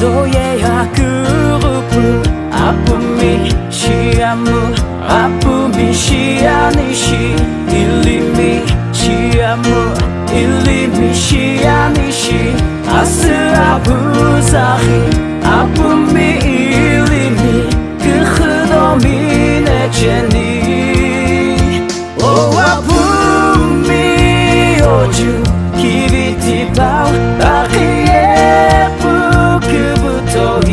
너의 그룹을 아픔이 시암을 아픔이 시아니시 일림이 시암을 일림이 시아니시 아스아부사히 아픔이 일림이 그 흐름이 내 제니 오 아픔이 오주 기비티바우 아키에 부크부터이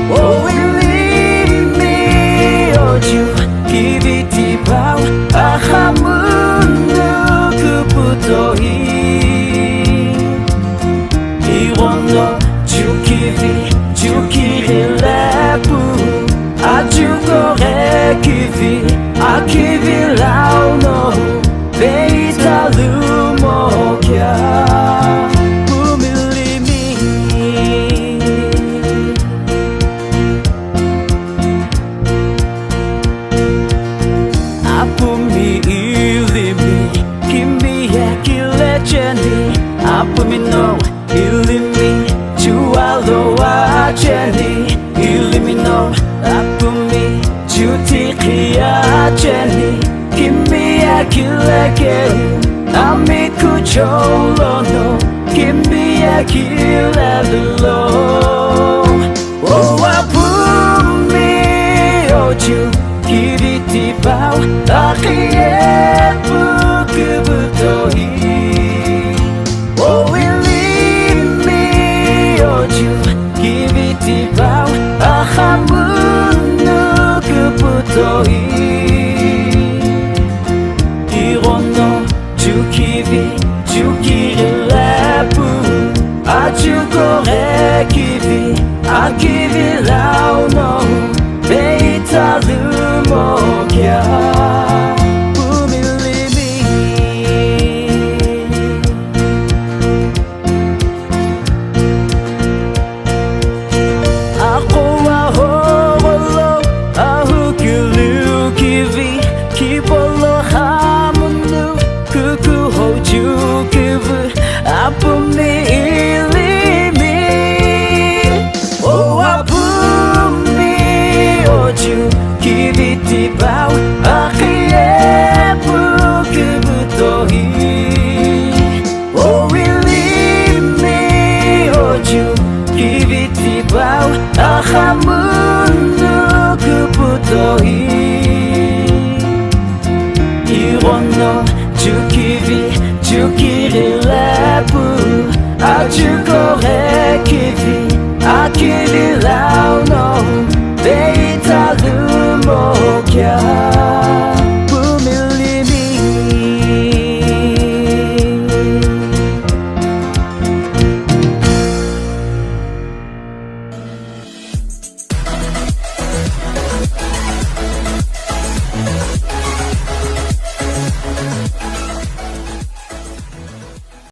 오 일림이 오주 기비티바우 아하문누 그부터이 이원노 주키비 주키릴레부 아주 고래 키비 아키비 라우노 베이탈루모캬 부밀리미 아픔이 일림이 김비의 길레제니 아픔이 노 일림이 주알로와 제니 일림이 노 아픔이 주티키야 제니 김비의 길레게 아미쿠졸로노 김비의 길레들로 오 아픔이 오주 기리티바우 아키에 부크부터이 오 일림이 오주 기리티바우 아하문누 그부터이 이론노 주키비 주키릴레부 아주 고래 키비 아키비 라우노 베이탈루모캬 부밀리미 아코와 호월로 아후길루 키비 키볼로 하문누 그쿠호주 그브 아픔이 일림이 오 아픔이 오주 기비티바우 아키에 부크부터이 오 일림이 오주 기비티바우 아하문누 그부터이 이원노 주키비 주키릴레부 아주 고래